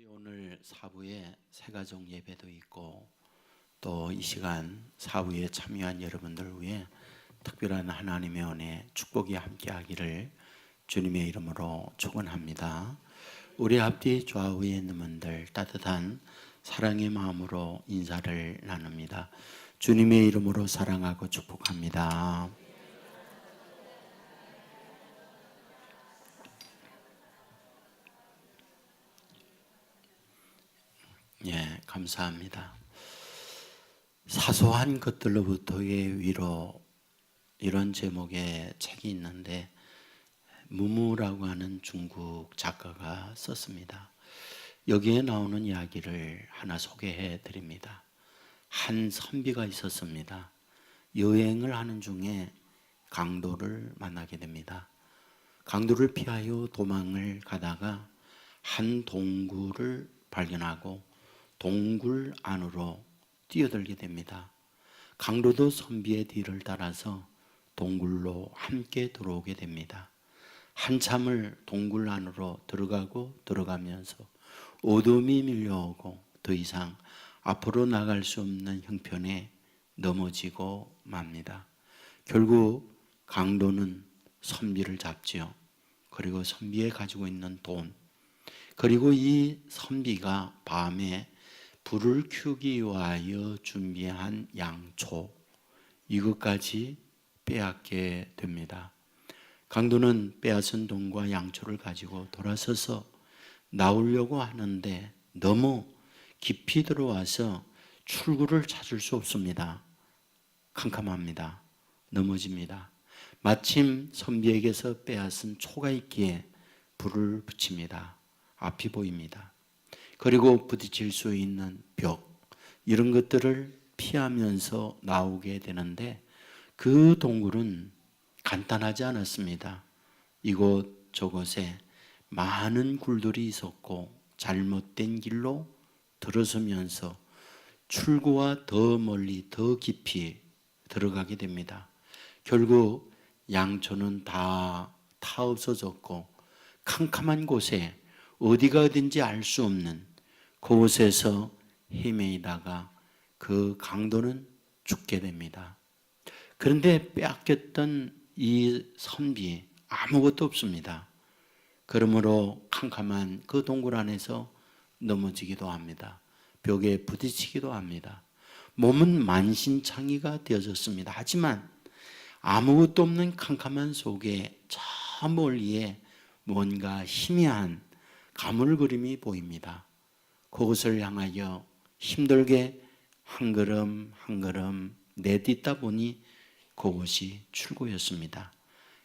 우리 오늘 사부에 새가족 예배도 있고 또 이 시간 사부에 참여한 여러분들 위해 특별한 하나님의 은혜 축복이 함께하기를 주님의 이름으로 축원합니다. 우리 앞뒤 좌우에 있는 분들 따뜻한 사랑의 마음으로 인사를 나눕니다. 주님의 이름으로 사랑하고 축복합니다. 예, 감사합니다. 사소한 것들로부터의 위로, 이런 제목의 책이 있는데 무무라고 하는 중국 작가가 썼습니다. 여기에 나오는 이야기를 하나 소개해 드립니다. 한 선비가 있었습니다. 여행을 하는 중에 강도를 만나게 됩니다. 강도를 피하여 도망을 가다가 한 동굴을 발견하고 동굴 안으로 뛰어들게 됩니다. 강도도 선비의 뒤를 따라서 동굴로 함께 들어오게 됩니다. 한참을 동굴 안으로 들어가면서 어둠이 밀려오고 더 이상 앞으로 나갈 수 없는 형편에 넘어지고 맙니다. 결국 강도는 선비를 잡지요. 그리고 선비에 가지고 있는 돈, 그리고 이 선비가 밤에 불을 켜기 위하여 준비한 양초, 이것까지 빼앗게 됩니다. 강도는 빼앗은 돈과 양초를 가지고 돌아서서 나오려고 하는데 너무 깊이 들어와서 출구를 찾을 수 없습니다. 캄캄합니다. 넘어집니다. 마침 선비에게서 빼앗은 초가 있기에 불을 붙입니다. 앞이 보입니다. 그리고 부딪힐 수 있는 벽, 이런 것들을 피하면서 나오게 되는데 그 동굴은 간단하지 않았습니다. 이곳 저곳에 많은 굴들이 있었고 잘못된 길로 들어서면서 출구와 더 멀리 더 깊이 들어가게 됩니다. 결국 양초는 다 없어졌고 캄캄한 곳에 어디가 어딘지 알 수 없는 그곳에서 헤매다가 그 강도는 죽게 됩니다. 그런데 빼앗겼던 이 선비 아무것도 없습니다. 그러므로 캄캄한 그 동굴 안에서 넘어지기도 합니다. 벽에 부딪히기도 합니다. 몸은 만신창이가 되어졌습니다. 하지만 아무것도 없는 캄캄한 속에 저 멀리에 뭔가 희미한 가물그림이 보입니다. 그것을 향하여 힘들게 한 걸음 한 걸음 내딛다 보니 그곳이 출구였습니다.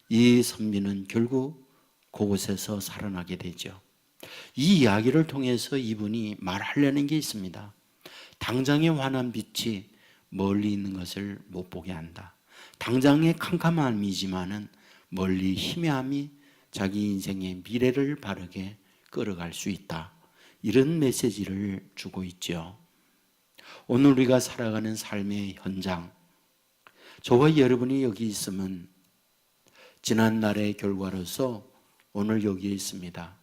이 선비는 결국 그곳에서 살아나게 되죠. 이 이야기를 통해서 이분이 말하려는 게 있습니다. 당장의 환한 빛이 멀리 있는 것을 못 보게 한다. 당장의 캄캄함이지만은 멀리 희미함이 자기 인생의 미래를 바르게 끌어갈 수 있다. 이런 메시지를 주고 있죠. 오늘 우리가 살아가는 삶의 현장, 저와 여러분이 여기 있으면 지난 날의 결과로서 오늘 여기에 있습니다.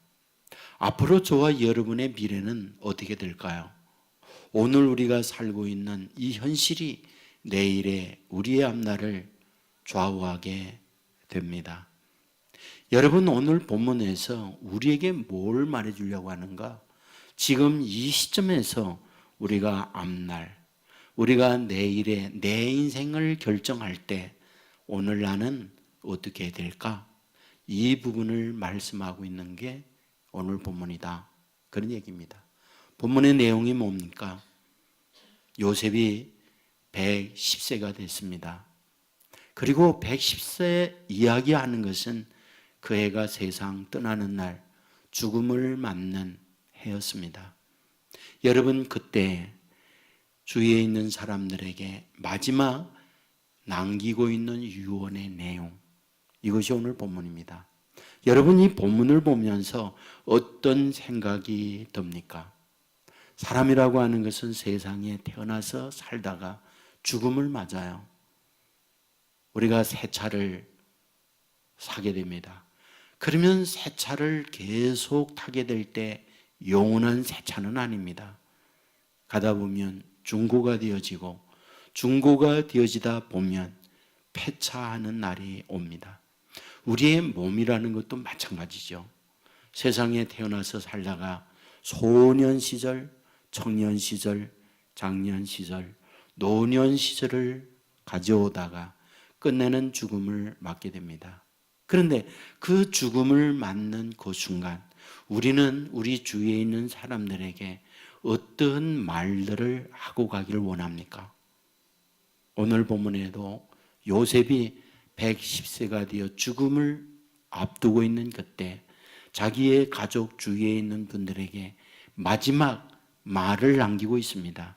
앞으로 저와 여러분의 미래는 어떻게 될까요? 오늘 우리가 살고 있는 이 현실이 내일의 우리의 앞날을 좌우하게 됩니다. 여러분, 오늘 본문에서 우리에게 뭘 말해주려고 하는가? 지금 이 시점에서 우리가 앞날, 우리가 내일의 내 인생을 결정할 때 오늘 나는 어떻게 될까? 이 부분을 말씀하고 있는 게 오늘 본문이다. 그런 얘기입니다. 본문의 내용이 뭡니까? 요셉이 110세가 됐습니다. 그리고 110세 이야기하는 것은 그 해가 세상 떠나는 날 죽음을 맞는 해였습니다. 여러분, 그때 주위에 있는 사람들에게 마지막 남기고 있는 유언의 내용, 이것이 오늘 본문입니다. 여러분, 이 본문을 보면서 어떤 생각이 듭니까? 사람이라고 하는 것은 세상에 태어나서 살다가 죽음을 맞아요. 우리가 새 차를 사게 됩니다. 그러면 새 차를 계속 타게 될 때 영원한 세차는 아닙니다. 가다 보면 중고가 되어지고 중고가 되어지다 보면 폐차하는 날이 옵니다. 우리의 몸이라는 것도 마찬가지죠. 세상에 태어나서 살다가 소년 시절, 청년 시절, 장년 시절, 노년 시절을 가져오다가 끝내는 죽음을 맞게 됩니다. 그런데 그 죽음을 맞는 그 순간 우리는 우리 주위에 있는 사람들에게 어떤 말들을 하고 가기를 원합니까? 오늘 본문에도 요셉이 110세가 되어 죽음을 앞두고 있는 그때 자기의 가족 주위에 있는 분들에게 마지막 말을 남기고 있습니다.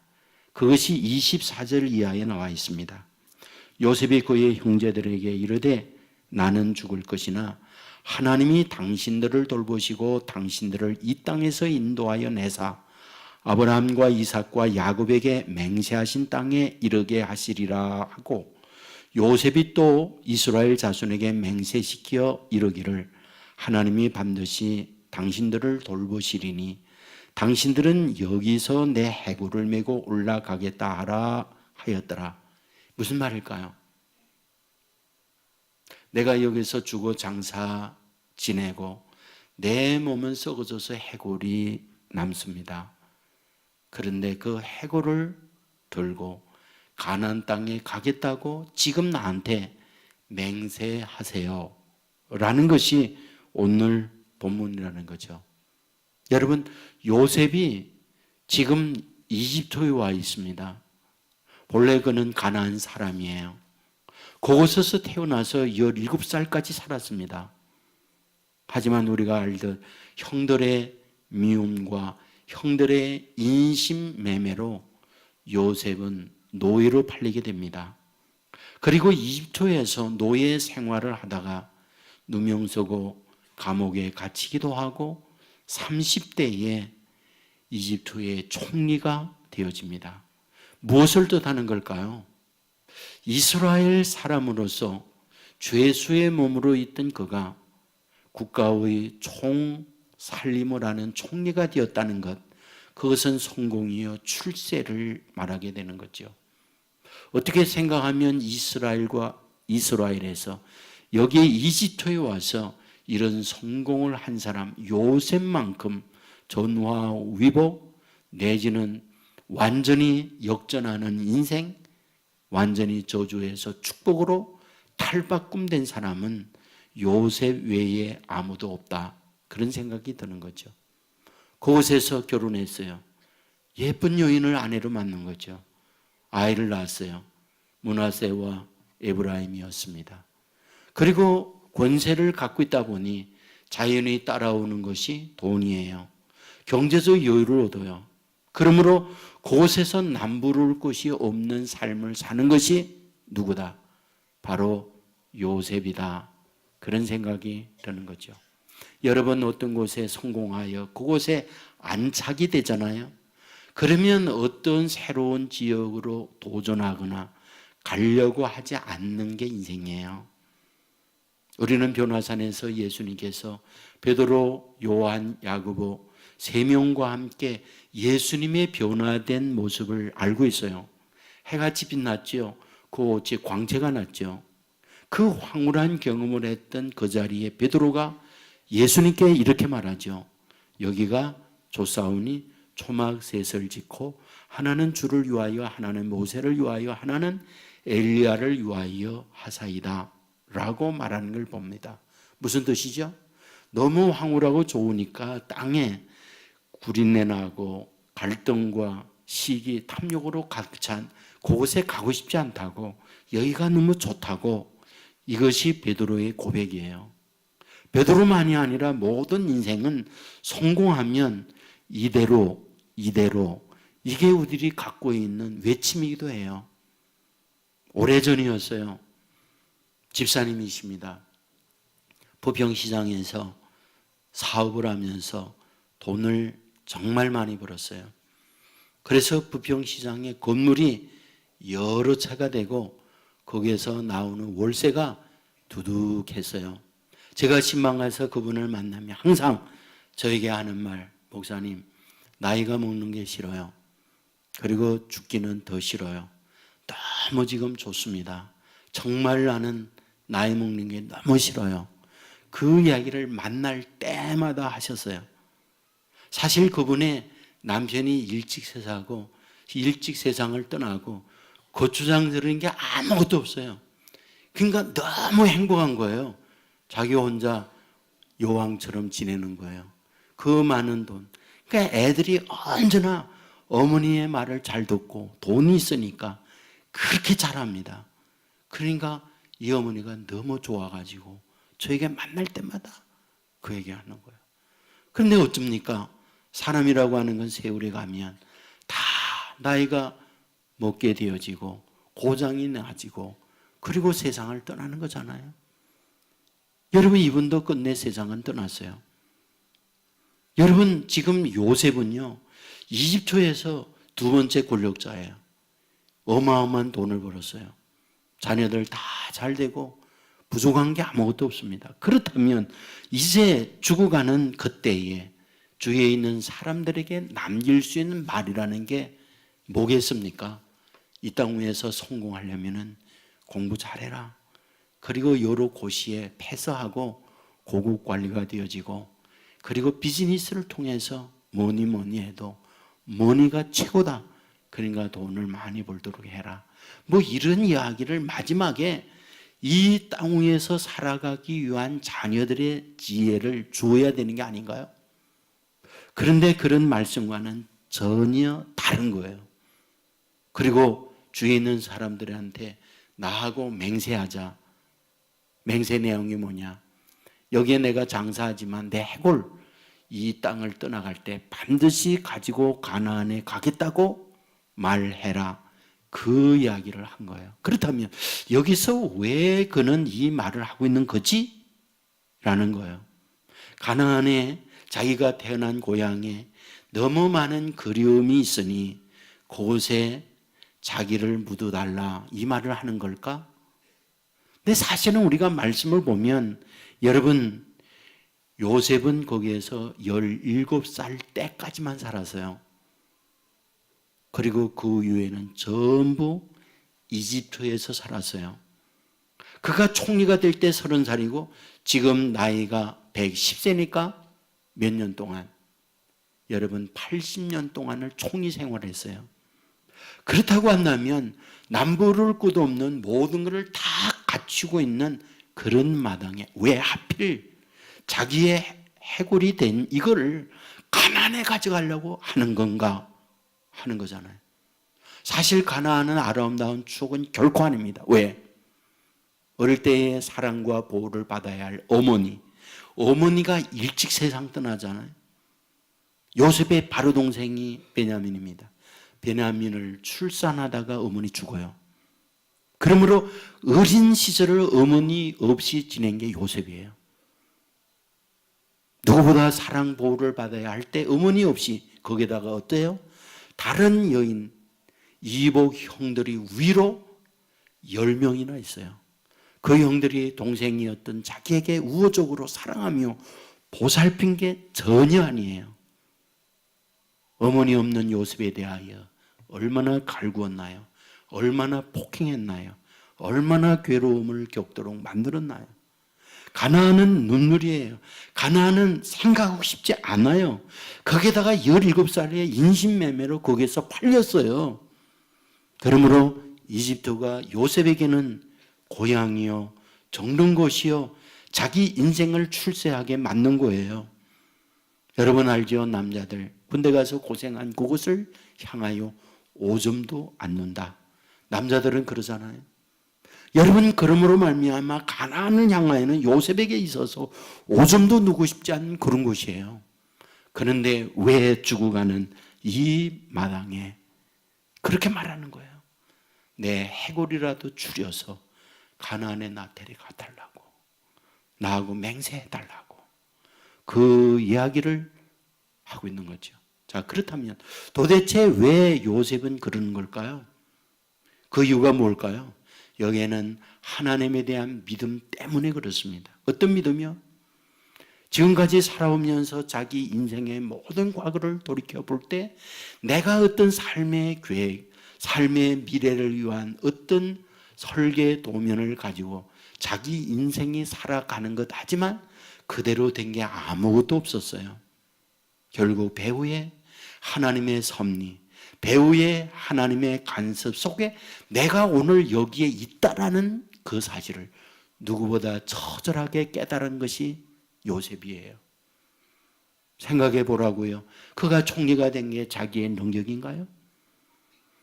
그것이 24절 이하에 나와 있습니다. 요셉이 그의 형제들에게 이르되 나는 죽을 것이나 하나님이 당신들을 돌보시고 당신들을 이 땅에서 인도하여 내사 아브라함과 이삭과 야곱에게 맹세하신 땅에 이르게 하시리라 하고 요셉이 또 이스라엘 자손에게 맹세시켜 이르기를 하나님이 반드시 당신들을 돌보시리니 당신들은 여기서 내 해골을 메고 올라가겠다 하라 하였더라. 무슨 말일까요? 내가 여기서 죽어 장사 지내고 내 몸은 썩어져서 해골이 남습니다. 그런데 그 해골을 들고 가나안 땅에 가겠다고 지금 나한테 맹세하세요 라는 것이 오늘 본문이라는 거죠. 여러분, 요셉이 지금 이집트에 와 있습니다. 본래 그는 가나안 사람이에요. 그곳에서 태어나서 17살까지 살았습니다. 하지만 우리가 알듯 형들의 미움과 형들의 인신매매로 요셉은 노예로 팔리게 됩니다. 그리고 이집트에서 노예 생활을 하다가 누명 쓰고 감옥에 갇히기도 하고 30대에 이집트의 총리가 되어집니다. 무엇을 뜻하는 걸까요? 이스라엘 사람으로서 죄수의 몸으로 있던 그가 국가의 총살림을 하는 총리가 되었다는 것, 그것은 성공이요 출세를 말하게 되는 거죠. 어떻게 생각하면 이스라엘에서 여기에 이집트에 와서 이런 성공을 한 사람 요셉만큼 전화위복 내지는 완전히 역전하는 인생, 완전히 저주에서 축복으로 탈바꿈된 사람은 요셉 외에 아무도 없다. 그런 생각이 드는 거죠. 그곳에서 결혼했어요. 예쁜 여인을 아내로 만난 거죠. 아이를 낳았어요. 므낫세와 에브라임이었습니다. 그리고 권세를 갖고 있다 보니 자연히 따라오는 것이 돈이에요. 경제적 여유를 얻어요. 그러므로 그곳에서 남부를 곳이 없는 삶을 사는 것이 누구다? 바로 요셉이다. 그런 생각이 드는 거죠. 여러분 어떤 곳에 성공하여 그곳에 안착이 되잖아요. 그러면 어떤 새로운 지역으로 도전하거나 가려고 하지 않는 게 인생이에요. 우리는 변화산에서 예수님께서 베드로, 요한, 야고보 3명과 함께 예수님의 변화된 모습을 알고 있어요. 해같이 빛났죠. 그 옷에 광채가 났죠. 그 황홀한 경험을 했던 그 자리에 베드로가 예수님께 이렇게 말하죠. 여기가 조사오니 초막 셋을 짓고 하나는 주를 위하여 하나는 모세를 위하여 하나는 엘리야를 위하여 하사이다 라고 말하는 걸 봅니다. 무슨 뜻이죠? 너무 황홀하고 좋으니까 땅에 구린내 나고 갈등과 시기, 탐욕으로 가득 찬 그곳에 가고 싶지 않다고, 여기가 너무 좋다고. 이것이 베드로의 고백이에요. 베드로만이 아니라 모든 인생은 성공하면 이대로 이게 우리들이 갖고 있는 외침이기도 해요. 오래전이었어요. 집사님이십니다. 부평시장에서 사업을 하면서 돈을 정말 많이 벌었어요. 그래서 부평시장에 건물이 여러 채가 되고 거기에서 나오는 월세가 두둑했어요. 제가 신방 가서 그분을 만나면 항상 저에게 하는 말, 목사님, 나이가 먹는 게 싫어요. 그리고 죽기는 더 싫어요. 너무 지금 좋습니다. 정말 나는 나이 먹는 게 너무 싫어요. 그 이야기를 만날 때마다 하셨어요. 사실 그분의 남편이 일찍 세상을 떠나고 고추장 들은 게 아무것도 없어요. 그러니까 너무 행복한 거예요. 자기 혼자 여왕처럼 지내는 거예요. 그 많은 돈. 그러니까 애들이 언제나 어머니의 말을 잘 듣고 돈이 있으니까 그렇게 잘합니다. 그러니까 이 어머니가 너무 좋아가지고 저에게 만날 때마다 그 얘기하는 거예요. 그런데 어쩝니까? 사람이라고 하는 건 세월이 가면 다 나이가 먹게 되어지고 고장이 나지고 그리고 세상을 떠나는 거잖아요. 여러분, 이분도 끝내 세상은 떠났어요. 여러분, 지금 요셉은요, 이집트에서 두 번째 권력자예요. 어마어마한 돈을 벌었어요. 자녀들 다 잘 되고 부족한 게 아무것도 없습니다. 그렇다면 이제 죽어가는 그때에 주위에 있는 사람들에게 남길 수 있는 말이라는 게 뭐겠습니까? 이 땅 위에서 성공하려면 공부 잘해라. 그리고 여러 고시에 패스하고 고급 관리가 되어지고 그리고 비즈니스를 통해서 뭐니 해도 머니가 최고다. 그러니까 돈을 많이 벌도록 해라. 뭐 이런 이야기를 마지막에 이 땅 위에서 살아가기 위한 자녀들의 지혜를 주어야 되는 게 아닌가요? 그런데 그런 말씀과는 전혀 다른 거예요. 그리고 주위에 있는 사람들한테 나하고 맹세하자. 맹세 내용이 뭐냐? 여기에 내가 장사하지만 내 해골 이 땅을 떠나갈 때 반드시 가지고 가나안에 가겠다고 말해라. 그 이야기를 한 거예요. 그렇다면 여기서 왜 그는 이 말을 하고 있는 거지? 라는 거예요. 가나안에 자기가 태어난 고향에 너무 많은 그리움이 있으니 그곳에 자기를 묻어달라 이 말을 하는 걸까? 근데 사실은 우리가 말씀을 보면 여러분, 요셉은 거기에서 17살 때까지만 살았어요. 그리고 그 이후에는 전부 이집트에서 살았어요. 그가 총리가 될 때 30살이고 지금 나이가 110세니까 몇 년 동안? 여러분 80년 동안을 총리 생활을 했어요. 그렇다고 한다면 남부를 끝도 없는 모든 것을 다 갖추고 있는 그런 마당에 왜 하필 자기의 해골이 된 이거를 가나안에 가져가려고 하는 건가 하는 거잖아요. 사실 가나안은 아름다운 추억은 결코 아닙니다. 왜? 어릴 때의 사랑과 보호를 받아야 할 어머니가 일찍 세상 떠나잖아요. 요셉의 바로 동생이 베냐민입니다. 베냐민을 출산하다가 어머니 죽어요. 그러므로 어린 시절을 어머니 없이 지낸 게 요셉이에요. 누구보다 사랑 보호를 받아야 할 때 어머니 없이 거기다가 어때요? 다른 여인 이복 형들이 위로 10명이나 있어요. 그 형들이 동생이었던 자기에게 우호적으로 사랑하며 보살핀 게 전혀 아니에요. 어머니 없는 요셉에 대하여 얼마나 갈구었나요? 얼마나 폭행했나요? 얼마나 괴로움을 겪도록 만들었나요? 가나안은 눈물이에요. 가나안은 생각하고 싶지 않아요. 거기다가 17살에 인신매매로 거기에서 팔렸어요. 그러므로 이집트가 요셉에게는 고향이요, 정든 곳이요, 자기 인생을 출세하게 만든 거예요. 여러분 알죠? 남자들 군대 가서 고생한 그곳을 향하여 오줌도 안 눈다. 남자들은 그러잖아요. 여러분, 그러므로 말미암아 가나안을 향하여는 요셉에게 있어서 오줌도 누고 싶지 않은 그런 곳이에요. 그런데 왜 죽어가는 이 마당에 그렇게 말하는 거예요. 내 해골이라도 줄여서 가나안에 나 데려가 달라고, 나하고 맹세해 달라고 그 이야기를 하고 있는 거죠. 자, 그렇다면 도대체 왜 요셉은 그러는 걸까요? 그 이유가 뭘까요? 여기에는 하나님에 대한 믿음 때문에 그렇습니다. 어떤 믿음이요? 지금까지 살아오면서 자기 인생의 모든 과거를 돌이켜 볼 때 내가 어떤 삶의 계획, 삶의 미래를 위한 어떤 설계 도면을 가지고 자기 인생이 살아가는 것 하지만 그대로 된 게 아무것도 없었어요. 결국 배후에 하나님의 섭리, 배후에 하나님의 간섭 속에 내가 오늘 여기에 있다라는 그 사실을 누구보다 처절하게 깨달은 것이 요셉이에요. 생각해 보라고요. 그가 총리가 된 게 자기의 능력인가요?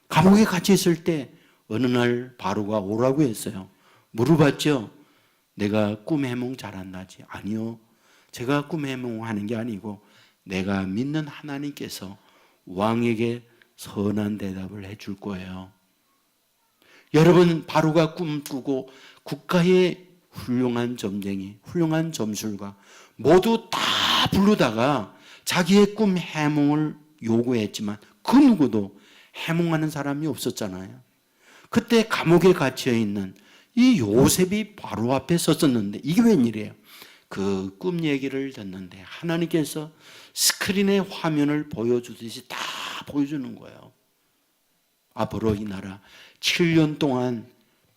감옥에 갇혀 있을 때 어느 날 바로가 오라고 했어요. 물어봤죠. 내가 꿈 해몽 잘 안 나지? 아니요. 제가 꿈 해몽하는 게 아니고 내가 믿는 하나님께서 왕에게 선한 대답을 해줄 거예요. 여러분, 바로가 꿈꾸고 국가의 훌륭한 점쟁이, 훌륭한 점술가 모두 다 부르다가 자기의 꿈 해몽을 요구했지만 그 누구도 해몽하는 사람이 없었잖아요. 그때 감옥에 갇혀 있는 이 요셉이 바로 앞에 섰었는데 이게 웬일이에요? 그 꿈 얘기를 듣는데 하나님께서 스크린의 화면을 보여주듯이 다 보여주는 거예요. 앞으로 이 나라 7년 동안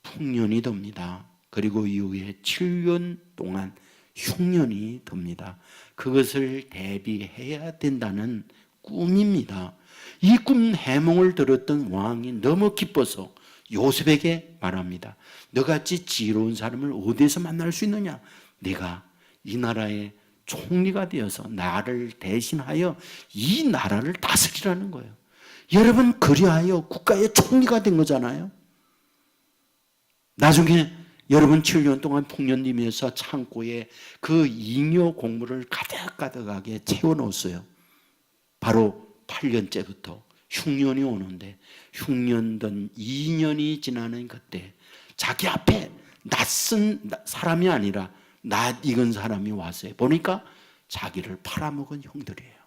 풍년이 돕니다. 그리고 이후에 7년 동안 흉년이 돕니다. 그것을 대비해야 된다는 꿈입니다. 이 꿈 해몽을 들었던 왕이 너무 기뻐서 요셉에게 말합니다. 너같이 지혜로운 사람을 어디에서 만날 수 있느냐? 네가 이 나라의 총리가 되어서 나를 대신하여 이 나라를 다스리라는 거예요. 여러분, 그리하여 국가의 총리가 된 거잖아요. 나중에 여러분 7년 동안 풍년님에서 창고에 그 잉여 곡물을 가득가득하게 채워놓았어요. 바로 8년째부터 흉년이 오는데 흉년던 2년이 지나는 그때 자기 앞에 낯선 사람이 아니라 낯 익은 사람이 왔어요. 보니까 자기를 팔아먹은 형들이에요.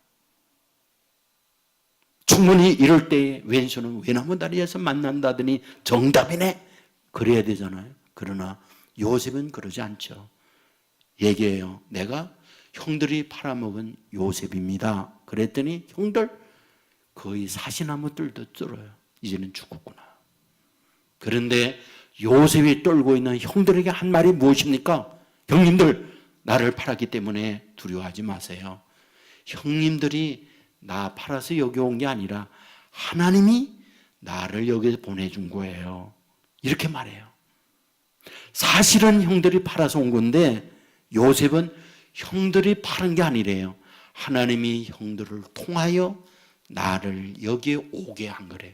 충분히 이럴 때에 왼손은 외나무 다리에서 만난다더니 정답이네. 그래야 되잖아요. 그러나 요셉은 그러지 않죠. 얘기해요. 내가 형들이 팔아먹은 요셉입니다. 그랬더니 형들 거의 사시나무 뜰도 떨어요. 이제는 죽었구나. 그런데 요셉이 떨고 있는 형들에게 한 말이 무엇입니까? 형님들, 나를 팔았기 때문에 두려워하지 마세요. 형님들이 나 팔아서 여기 온 게 아니라 하나님이 나를 여기서 보내준 거예요. 이렇게 말해요. 사실은 형들이 팔아서 온 건데 요셉은 형들이 파는 게 아니래요. 하나님이 형들을 통하여 나를 여기에 오게 한 거래요.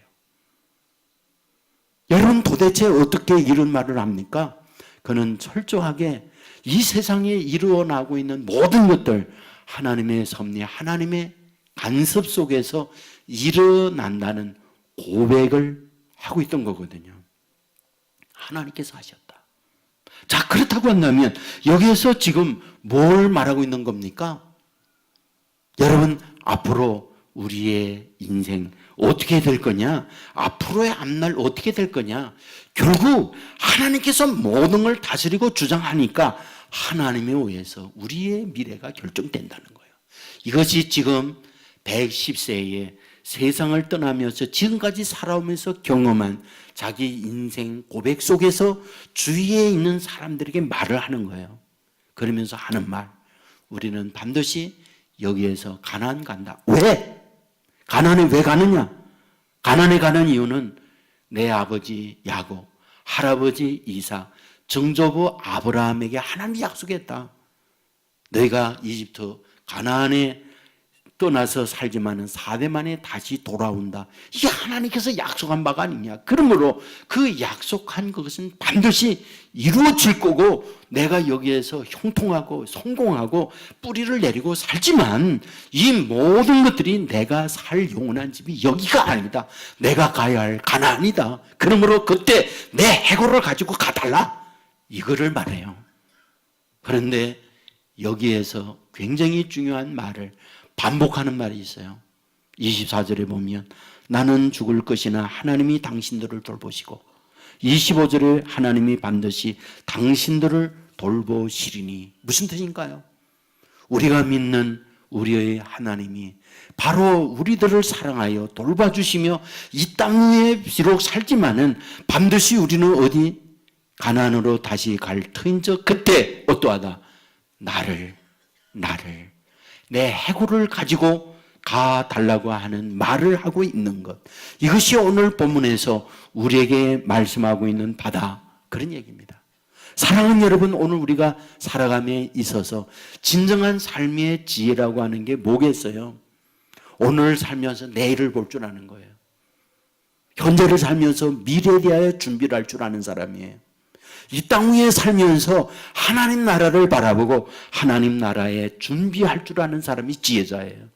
여러분, 도대체 어떻게 이런 말을 합니까? 그는 철저하게 이 세상에 일어나고 있는 모든 것들 하나님의 섭리, 하나님의 간섭 속에서 일어난다는 고백을 하고 있던 거거든요. 하나님께서 하셨다. 자, 그렇다고 한다면 여기에서 지금 뭘 말하고 있는 겁니까? 여러분, 앞으로 우리의 인생 어떻게 될 거냐? 앞으로의 앞날 어떻게 될 거냐? 결국 하나님께서 모든 걸 다스리고 주장하니까 하나님에 의해서 우리의 미래가 결정된다는 거예요. 이것이 지금 110세에 세상을 떠나면서 지금까지 살아오면서 경험한 자기 인생 고백 속에서 주위에 있는 사람들에게 말을 하는 거예요. 그러면서 하는 말, 우리는 반드시 여기에서 가나안 간다. 왜? 가나안에 왜 가느냐? 가나안에 가는 이유는 내 아버지 야곱, 할아버지 이삭, 정조부 아브라함에게 하나님이 약속했다. 너희가 이집트 가나안에 떠나서 살지만은 4대 만에 다시 돌아온다. 이게 하나님께서 약속한 바가 아니냐. 그러므로 그 약속한 것은 반드시 이루어질 거고 내가 여기에서 형통하고 성공하고 뿌리를 내리고 살지만 이 모든 것들이 내가 살 영원한 집이 여기가 아니다. 내가 가야 할 가나안이다. 그러므로 그때 내 해골을 가지고 가달라. 이거를 말해요. 그런데 여기에서 굉장히 중요한 말을 반복하는 말이 있어요. 24절에 보면 나는 죽을 것이나 하나님이 당신들을 돌보시고 25절에 하나님이 반드시 당신들을 돌보시리니 무슨 뜻인가요? 우리가 믿는 우리의 하나님이 바로 우리들을 사랑하여 돌봐주시며 이 땅 위에 비록 살지만은 반드시 우리는 어디 가나안으로 다시 갈 터인 적 그때 어떠하다? 나를 내 해골을 가지고 가달라고 하는 말을 하고 있는 것, 이것이 오늘 본문에서 우리에게 말씀하고 있는 바다, 그런 얘기입니다. 사랑하는 여러분, 오늘 우리가 살아감에 있어서 진정한 삶의 지혜라고 하는 게 뭐겠어요? 오늘 살면서 내일을 볼 줄 아는 거예요. 현재를 살면서 미래에 대하여 준비를 할 줄 아는 사람이에요. 이 땅 위에 살면서 하나님 나라를 바라보고 하나님 나라에 준비할 줄 아는 사람이 지혜자예요.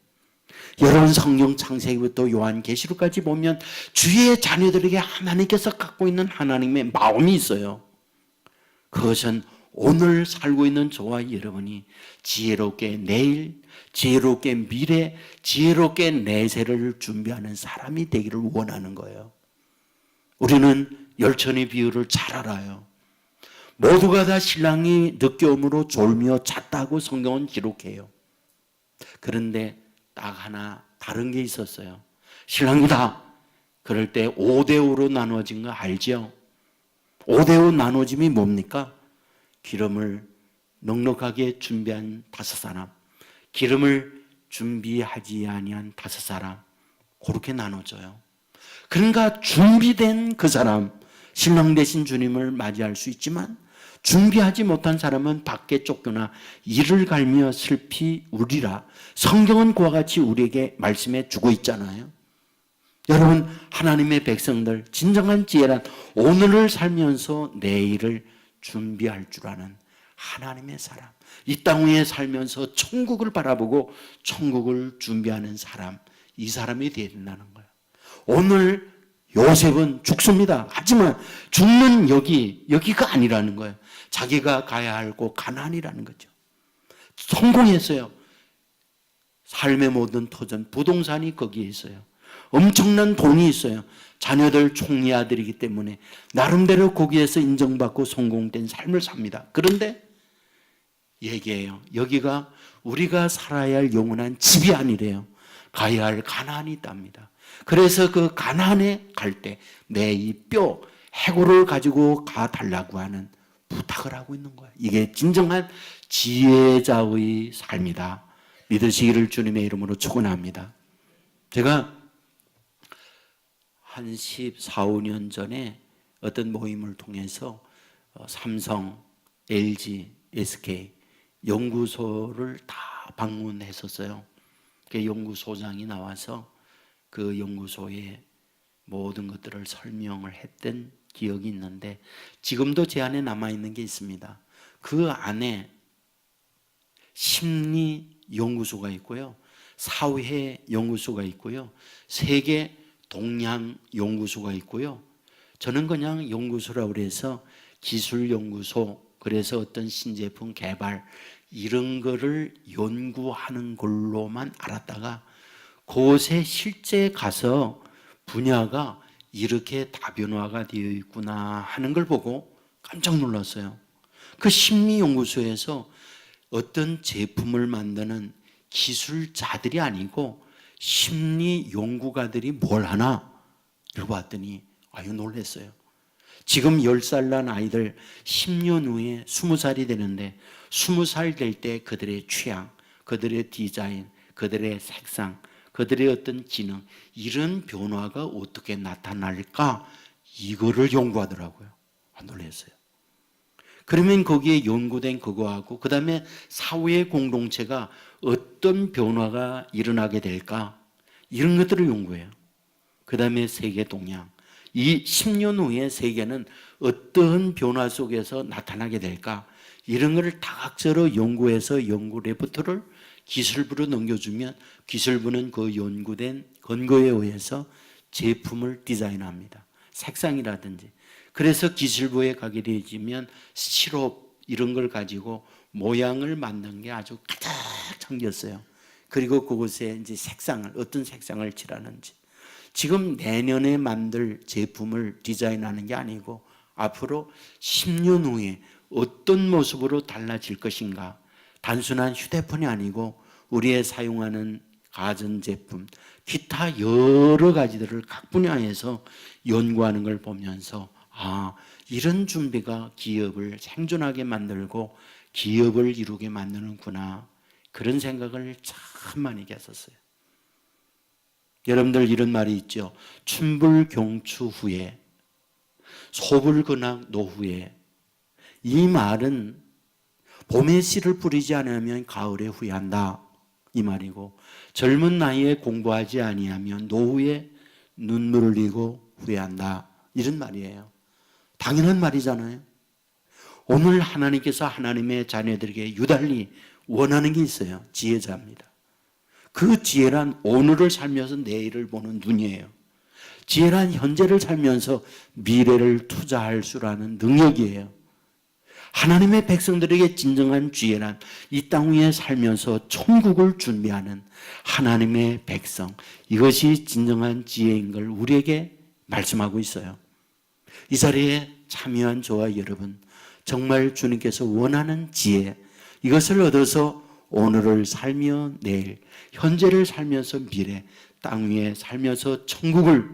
여러분, 성경 창세기부터 요한계시록까지 보면 주의 자녀들에게 하나님께서 갖고 있는 하나님의 마음이 있어요. 그것은 오늘 살고 있는 저와 여러분이 지혜롭게 내일, 지혜롭게 미래, 지혜롭게 내세를 준비하는 사람이 되기를 원하는 거예요. 우리는 열천의 비유를 잘 알아요. 모두가 다 신랑이 늦게 오므로 졸며 잤다고 성경은 기록해요. 그런데 딱 하나 다른 게 있었어요. 신랑이다. 그럴 때 5대5로 나눠진 거 알죠? 5대5 나눠짐이 뭡니까? 기름을 넉넉하게 준비한 5사람, 기름을 준비하지 아니한 5사람, 그렇게 나눠져요. 그러니까 준비된 그 사람, 신랑 되신 주님을 맞이할 수 있지만 준비하지 못한 사람은 밖에 쫓겨나 이를 갈며 슬피 울리라. 성경은 그와 같이 우리에게 말씀해 주고 있잖아요. 여러분, 하나님의 백성들, 진정한 지혜란 오늘을 살면서 내일을 준비할 줄 아는 하나님의 사람, 이 땅 위에 살면서 천국을 바라보고 천국을 준비하는 사람, 이 사람이 되어야 된다는 거예요. 오늘 요셉은 죽습니다. 하지만 죽는 여기가 아니라는 거예요. 자기가 가야 할 곳 가나안이라는 거죠. 성공했어요. 삶의 모든 터전, 부동산이 거기에 있어요. 엄청난 돈이 있어요. 자녀들 총리 아들이기 때문에 나름대로 거기에서 인정받고 성공된 삶을 삽니다. 그런데 얘기해요. 여기가 우리가 살아야 할 영원한 집이 아니래요. 가야 할 가나안이 있답니다. 그래서 그 가나안에 갈 때 내 이 뼈, 해골을 가지고 가달라고 하는 부탁을 하고 있는 거예요. 이게 진정한 지혜자의 삶이다. 믿으시기를 주님의 이름으로 축원합니다. 제가 한 14, 15년 전에 어떤 모임을 통해서 삼성, LG, SK 연구소를 다 방문했었어요. 그 연구소장이 나와서 그 연구소의 모든 것들을 설명을 했던 기억이 있는데 지금도 제 안에 남아있는 게 있습니다. 그 안에 심리 연구소가 있고요, 사회 연구소가 있고요, 세계 동양 연구소가 있고요. 저는 그냥 연구소라고 그래서 기술 연구소, 그래서 어떤 신제품 개발 이런 거를 연구하는 걸로만 알았다가 그곳에 실제 가서 분야가 이렇게 다변화가 되어 있구나 하는 걸 보고 깜짝 놀랐어요. 그 심리연구소에서 어떤 제품을 만드는 기술자들이 아니고 심리연구가들이 뭘 하나 이러고 봤더니 아유 놀랐어요. 지금 10살 난 아이들 10년 후에 20살이 되는데 20살 될 때 그들의 취향, 그들의 디자인, 그들의 색상, 그들의 어떤 기능, 이런 변화가 어떻게 나타날까 이거를 연구하더라고요. 놀랐어요. 그러면 거기에 연구된 그거하고 그 다음에 사회 공동체가 어떤 변화가 일어나게 될까 이런 것들을 연구해요. 그 다음에 세계 동향, 이 10년 후에 세계는 어떤 변화 속에서 나타나게 될까 이런 것을 다각적으로 연구해서 연구 레포트를 기술부로 넘겨주면 기술부는 그 연구된 근거에 의해서 제품을 디자인합니다. 색상이라든지. 그래서 기술부에 가게 되면 시럽 이런 걸 가지고 모양을 만든 게 아주 가득 담겼어요. 그리고 그곳에 이제 색상을 어떤 색상을 칠하는지. 지금 내년에 만들 제품을 디자인하는 게 아니고 앞으로 10년 후에 어떤 모습으로 달라질 것인가 단순한 휴대폰이 아니고 우리의 사용하는 가전제품, 기타 여러 가지들을 각 분야에서 연구하는 걸 보면서 이런 준비가 기업을 생존하게 만들고 기업을 이루게 만드는구나, 그런 생각을 참 많이 했었어요. 여러분들 이런 말이 있죠. 춘불경추 후에 소불근학 노후에. 이 말은 봄에 씨를 뿌리지 않으면 가을에 후회한다, 이 말이고, 젊은 나이에 공부하지 아니하면 노후에 눈물을 흘리고 후회한다, 이런 말이에요. 당연한 말이잖아요. 오늘 하나님께서 하나님의 자녀들에게 유달리 원하는 게 있어요. 지혜자입니다. 그 지혜란 오늘을 살면서 내일을 보는 눈이에요. 지혜란 현재를 살면서 미래를 투자할 줄 아는 능력이에요. 하나님의 백성들에게 진정한 지혜란 이 땅 위에 살면서 천국을 준비하는 하나님의 백성, 이것이 진정한 지혜인 걸 우리에게 말씀하고 있어요. 이 자리에 참여한 저와 여러분, 정말 주님께서 원하는 지혜, 이것을 얻어서 오늘을 살며 내일, 현재를 살면서 미래, 땅 위에 살면서 천국을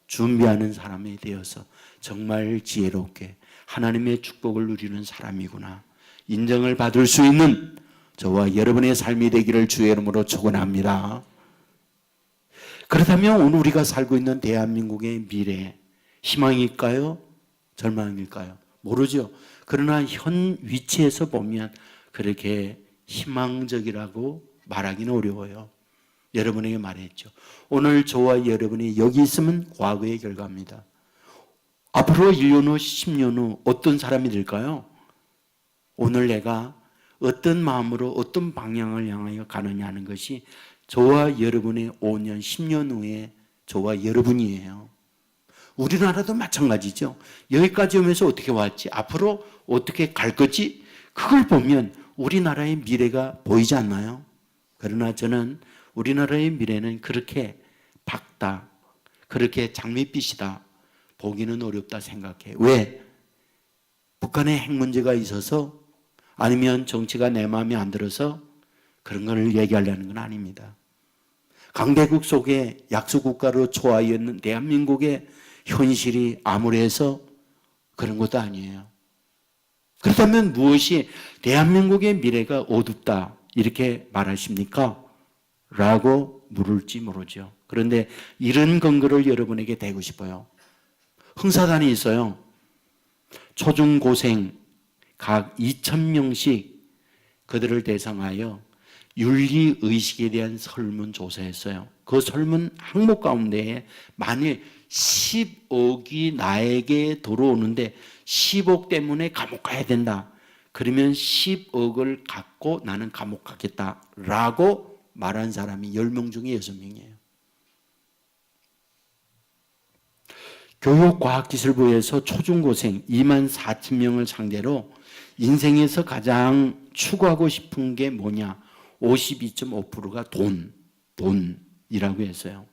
준비하는 사람이 되어서 정말 지혜롭게 하나님의 축복을 누리는 사람이구나 인정을 받을 수 있는 저와 여러분의 삶이 되기를 주의 이름으로 축원합니다. 그렇다면 오늘 우리가 살고 있는 대한민국의 미래, 희망일까요? 절망일까요? 모르죠. 그러나 현 위치에서 보면 그렇게 희망적이라고 말하기는 어려워요. 여러분에게 말했죠. 오늘 저와 여러분이 여기 있으면 과거의 결과입니다. 앞으로 1년 후, 10년 후 어떤 사람이 될까요? 오늘 내가 어떤 마음으로 어떤 방향을 향하여 가느냐 하는 것이 저와 여러분의 5년, 10년 후에 저와 여러분이에요. 우리나라도 마찬가지죠. 여기까지 오면서 어떻게 왔지? 앞으로 어떻게 갈 거지? 그걸 보면 우리나라의 미래가 보이지 않나요? 그러나 저는 우리나라의 미래는 그렇게 밝다, 그렇게 장밋빛이다 보기는 어렵다 생각해요. 왜? 북한의 핵 문제가 있어서, 아니면 정치가 내 마음에 안 들어서 그런 걸 얘기하려는 건 아닙니다. 강대국 속에 약소국가로 초하였는 대한민국의 현실이 암울해서 그런 것도 아니에요. 그렇다면 무엇이 대한민국의 미래가 어둡다 이렇게 말하십니까? 라고 물을지 모르죠. 그런데 이런 근거를 여러분에게 대고 싶어요. 흥사단이 있어요. 초중고생 각 2,000명씩 그들을 대상하여 윤리의식에 대한 설문조사했어요. 그 설문 항목 가운데에 만일 10억이 나에게 들어오는데 10억 때문에 감옥 가야 된다, 그러면 10억을 갖고 나는 감옥 가겠다라고 말한 사람이 10명 중에 6명이에요. 교육과학기술부에서 초중고생 24,000명을 상대로 인생에서 가장 추구하고 싶은 게 뭐냐? 52.5%가 돈이라고 했어요.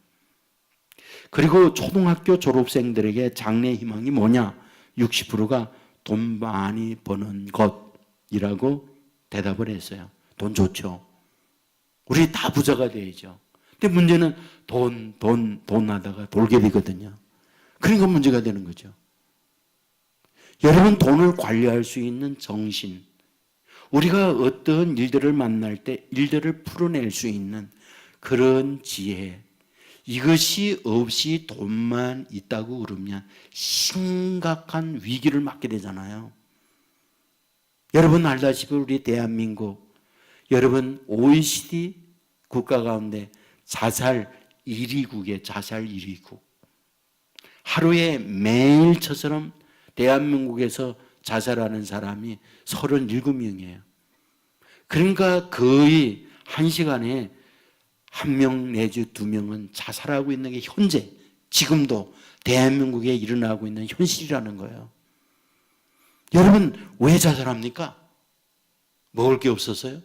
그리고 초등학교 졸업생들에게 장래 희망이 뭐냐? 60%가 돈 많이 버는 것이라고 대답을 했어요. 돈 좋죠. 우리 다 부자가 돼야죠. 근데 문제는 돈 하다가 돌게 되거든요. 그러니까 문제가 되는 거죠. 여러분, 돈을 관리할 수 있는 정신, 우리가 어떤 일들을 만날 때 일들을 풀어낼 수 있는 그런 지혜, 이것이 없이 돈만 있다고 그러면 심각한 위기를 맞게 되잖아요. 여러분 알다시피 우리 대한민국, 여러분 OECD 국가 가운데 자살 1위국에 자살 1위국. 하루에 매일처럼 대한민국에서 자살하는 사람이 37명이에요. 그러니까 거의 1시간에 1명 내지 2명은 자살하고 있는 게 현재 지금도 대한민국에 일어나고 있는 현실이라는 거예요. 여러분 왜 자살합니까? 먹을 게 없어서요?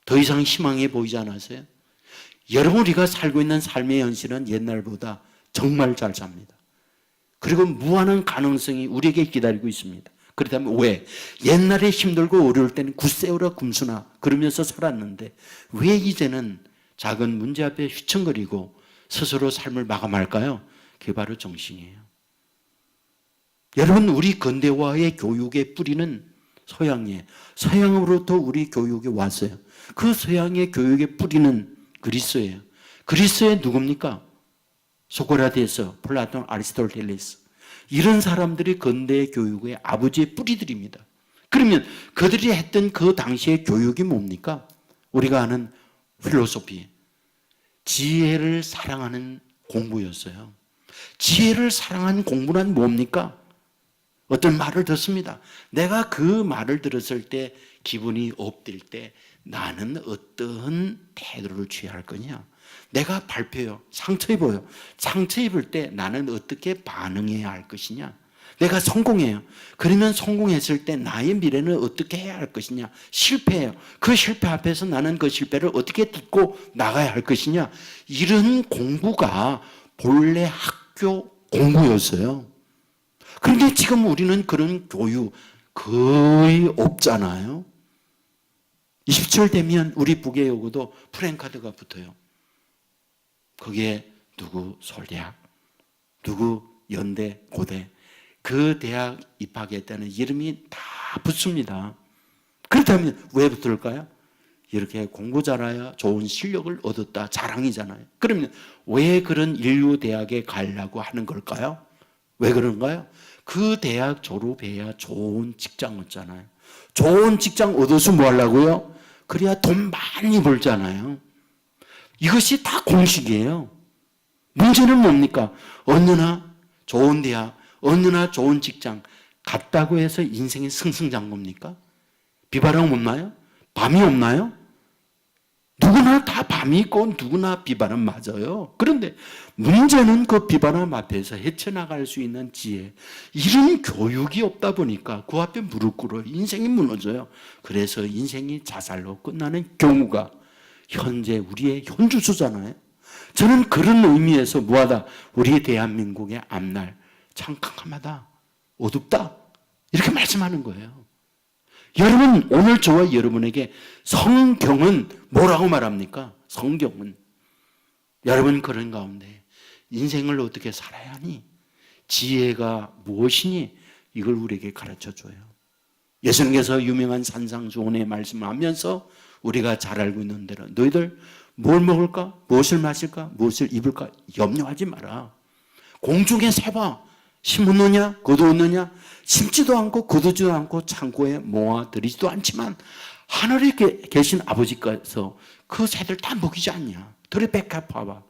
더 이상 희망이 보이지 않아서요? 여러분, 우리가 살고 있는 삶의 현실은 옛날보다 정말 잘 삽니다. 그리고 무한한 가능성이 우리에게 기다리고 있습니다. 그렇다면 왜? 옛날에 힘들고 어려울 때는 굳세어라 금수나 그러면서 살았는데 왜 이제는 작은 문제 앞에 휘청거리고 스스로 삶을 마감할까요? 그게 바로 정신이에요. 여러분, 우리 근대화의 교육의 뿌리는 서양이에요. 서양으로부터 우리 교육이 왔어요. 그 서양의 교육의 뿌리는 그리스예요. 그리스의 누굽니까? 소크라테스, 플라톤, 아리스토텔레스. 이런 사람들이 근대 교육의 아버지의 뿌리들입니다. 그러면 그들이 했던 그 당시의 교육이 뭡니까? 우리가 아는 필로소피, 지혜를 사랑하는 공부였어요. 지혜를 사랑하는 공부란 뭡니까? 어떤 말을 듣습니다. 내가 그 말을 들었을 때 기분이 업될 때 나는 어떤 태도를 취할 거냐? 내가 발표해요. 상처 입어요. 상처 입을 때 나는 어떻게 반응해야 할 것이냐? 내가 성공해요. 그러면 성공했을 때 나의 미래는 어떻게 해야 할 것이냐? 실패해요. 그 실패 앞에서 나는 그 실패를 어떻게 딛고 나가야 할 것이냐? 이런 공부가 본래 학교 공부였어요. 그런데 지금 우리는 그런 교육 거의 없잖아요. 20절 되면 우리 북에 오고도 프랭카드가 붙어요. 거기에 누구 서울대학, 누구 연대, 고대, 그 대학 입학했다는 이름이 다 붙습니다. 그렇다면 왜 붙을까요? 이렇게 공부 잘해야 좋은 실력을 얻었다 자랑이잖아요. 그러면 왜 그런 인류 대학에 가려고 하는 걸까요? 왜 그런가요? 그 대학 졸업해야 좋은 직장 얻잖아요. 좋은 직장 얻어서 뭐 하려고요? 그래야 돈 많이 벌잖아요. 이것이 다 공식이에요. 문제는 뭡니까? 어느나 좋은 대학, 어느나 좋은 직장 갔다고 해서 인생이 승승장구입니까? 비바람 없나요? 밤이 없나요? 누구나 다 밤이 있고 누구나 비바람 맞아요. 그런데 문제는 그 비바람 앞에서 헤쳐나갈 수 있는 지혜, 이런 교육이 없다 보니까 그 앞에 무릎 꿇어 인생이 무너져요. 그래서 인생이 자살로 끝나는 경우가 현재 우리의 현주소잖아요. 저는 그런 의미에서 무하다 우리 대한민국의 앞날 참 캄캄하다, 어둡다 이렇게 말씀하는 거예요. 여러분, 오늘 저와 여러분에게 성경은 뭐라고 말합니까? 성경은 여러분 그런 가운데 인생을 어떻게 살아야 하니? 지혜가 무엇이니? 이걸 우리에게 가르쳐줘요. 예수님께서 유명한 산상수훈의 말씀을 하면서 우리가 잘 알고 있는 대로 너희들 뭘 먹을까? 무엇을 마실까? 무엇을 입을까? 염려하지 마라. 공중에 새봐 심었느냐? 거두었느냐? 심지도 않고 거두지도 않고 창고에 모아들이지도 않지만 하늘에 계신 아버지께서 그 새들 다 먹이지 않냐? 들에 백합 봐봐.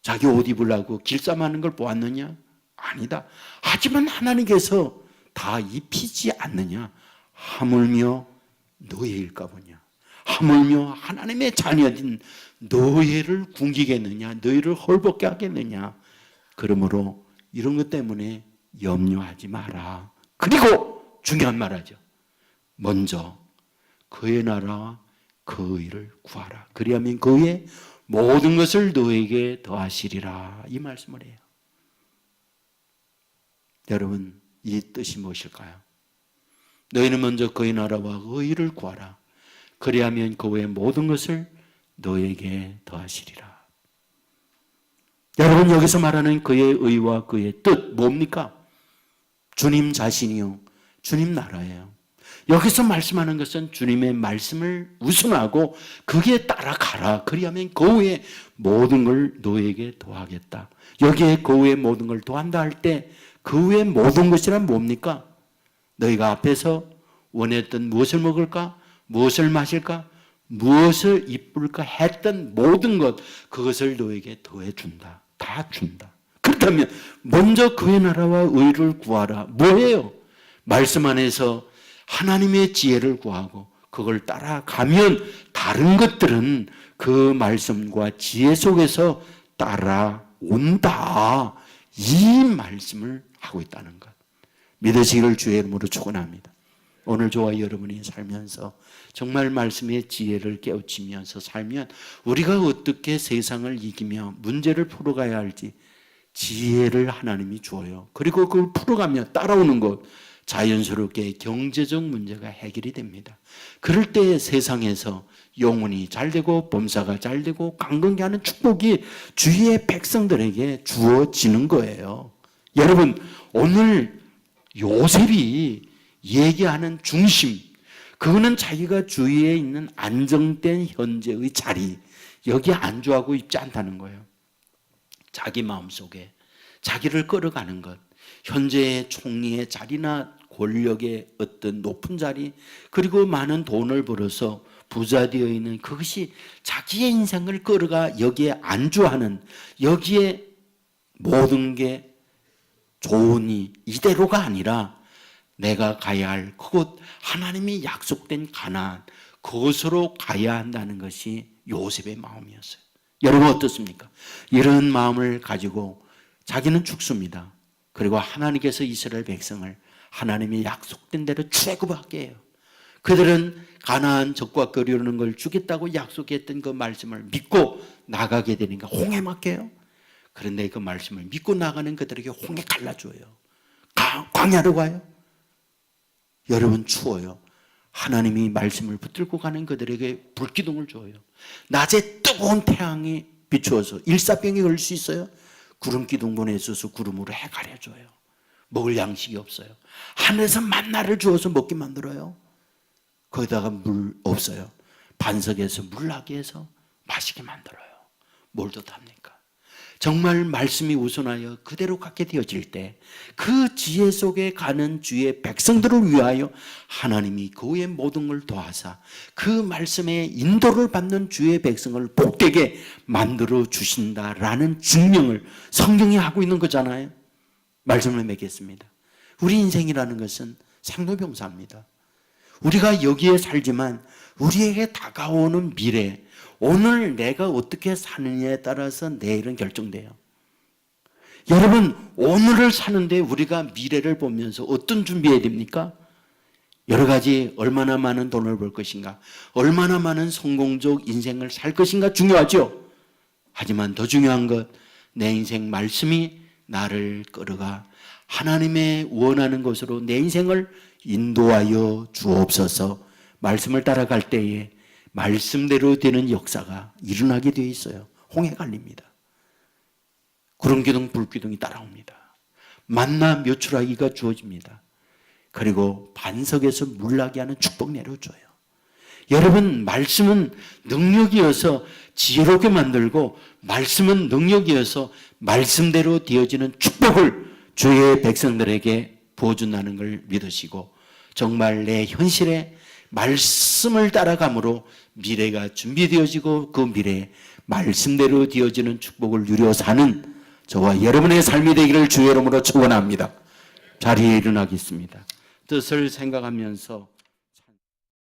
자기 옷 입으려고 길쌈하는 걸 보았느냐? 아니다. 하지만 하나님께서 다 입히지 않느냐? 하물며 너희일까 보냐? 하물며 하나님의 자녀인 너희를 굶기겠느냐? 너희를 헐벗게 하겠느냐? 그러므로 이런 것 때문에 염려하지 마라. 그리고 중요한 말하죠. 먼저 그의 나라와 그 의를 구하라. 그리하면 그의 모든 것을 너에게 더하시리라. 이 말씀을 해요. 여러분, 이 뜻이 무엇일까요? 너희는 먼저 그의 나라와 그 의를 구하라. 그리하면 그의 모든 것을 너에게 더하시리라. 여러분, 여기서 말하는 그의 의와 그의 뜻 뭡니까? 주님 자신이요, 주님 나라예요. 여기서 말씀하는 것은 주님의 말씀을 우선하고 거기에 따라가라. 그리하면 그 외의 모든 걸 너에게 더하겠다. 여기에 그 외의 모든 걸 더한다 할 때 그 외의 모든 것이란 뭡니까? 너희가 앞에서 원했던 무엇을 먹을까? 무엇을 마실까? 무엇을 입을까? 했던 모든 것, 그것을 너에게 더해준다. 다 준다. 그렇다면 먼저 그의 나라와 의를 구하라. 뭐예요? 말씀 안에서 하나님의 지혜를 구하고 그걸 따라가면 다른 것들은 그 말씀과 지혜 속에서 따라온다. 이 말씀을 하고 있다는 것. 믿으시기를 주의 이름으로 축원합니다. 오늘 저와 여러분이 살면서 정말 말씀의 지혜를 깨우치면서 살면 우리가 어떻게 세상을 이기며 문제를 풀어가야 할지 지혜를 하나님이 주어요. 그리고 그걸 풀어가며 따라오는 것, 자연스럽게 경제적 문제가 해결이 됩니다. 그럴 때 세상에서 영혼이 잘 되고 범사가 잘 되고 강건케 하는 축복이 주위의 백성들에게 주어지는 거예요. 여러분, 오늘 요셉이 얘기하는 중심, 그거는 자기가 주위에 있는 안정된 현재의 자리, 여기에 안주하고 있지 않다는 거예요. 자기 마음속에 자기를 끌어가는 것, 현재의 총리의 자리나 권력의 어떤 높은 자리, 그리고 많은 돈을 벌어서 부자 되어 있는 그것이 자기의 인생을 끌어가 여기에 안주하는, 여기에 모든 게 좋으니 이대로가 아니라 내가 가야 할 그곳, 하나님이 약속된 가나안, 그곳으로 가야 한다는 것이 요셉의 마음이었어요. 여러분 어떻습니까? 이런 마음을 가지고 자기는 죽습니다. 그리고 하나님께서 이스라엘 백성을 하나님이 약속된 대로 출애굽하게 해요. 그들은 가나안 적과 거리오는 걸 주겠다고 약속했던 그 말씀을 믿고 나가게 되니까 홍해 막혀요. 그런데 그 말씀을 믿고 나가는 그들에게 홍해 갈라줘요. 광야로 가요. 여러분 추워요. 하나님이 말씀을 붙들고 가는 그들에게 불기둥을 줘요. 낮에 뜨거운 태양이 비추어서 일사병이 걸릴 수 있어요. 구름기둥 보내줘서 구름으로 해 가려줘요. 먹을 양식이 없어요. 하늘에서 만나를 주어서 먹게 만들어요. 거기다가 물 없어요. 반석에서 물 나게 해서 마시게 만들어요. 뭘 더 답니까? 정말 말씀이 우선하여 그대로 갖게 되어질 때 그 지혜 속에 가는 주의 백성들을 위하여 하나님이 그의 모든 걸 더하사 그 말씀의 인도를 받는 주의 백성을 복되게 만들어 주신다라는 증명을 성경이 하고 있는 거잖아요. 말씀을 맺겠습니다. 우리 인생이라는 것은 생로병사입니다. 우리가 여기에 살지만 우리에게 다가오는 미래, 오늘 내가 어떻게 사느냐에 따라서 내일은 결정돼요. 여러분, 오늘을 사는데 우리가 미래를 보면서 어떤 준비해야 됩니까? 여러 가지, 얼마나 많은 돈을 벌 것인가, 얼마나 많은 성공적 인생을 살 것인가 중요하죠. 하지만 더 중요한 것, 내 인생 말씀이 나를 끌어가 하나님의 원하는 곳으로 내 인생을 인도하여 주옵소서. 말씀을 따라갈 때에 말씀대로 되는 역사가 일어나게 되어 있어요. 홍해 갈립니다. 구름기둥, 불기둥이 따라옵니다. 만나 묘출하기가 주어집니다. 그리고 반석에서 물나게 하는 축복 내려줘요. 여러분, 말씀은 능력이어서 지혜롭게 만들고 말씀은 능력이어서 말씀대로 되어지는 축복을 주의 백성들에게 부어준다는 걸 믿으시고 정말 내 현실에 말씀을 따라감으로 미래가 준비되어지고 그 미래에 말씀대로 되어지는 축복을 누려 사는 저와 여러분의 삶이 되기를 주의 이름으로 축원합니다. 자리에 일어나겠습니다. 뜻을 생각하면서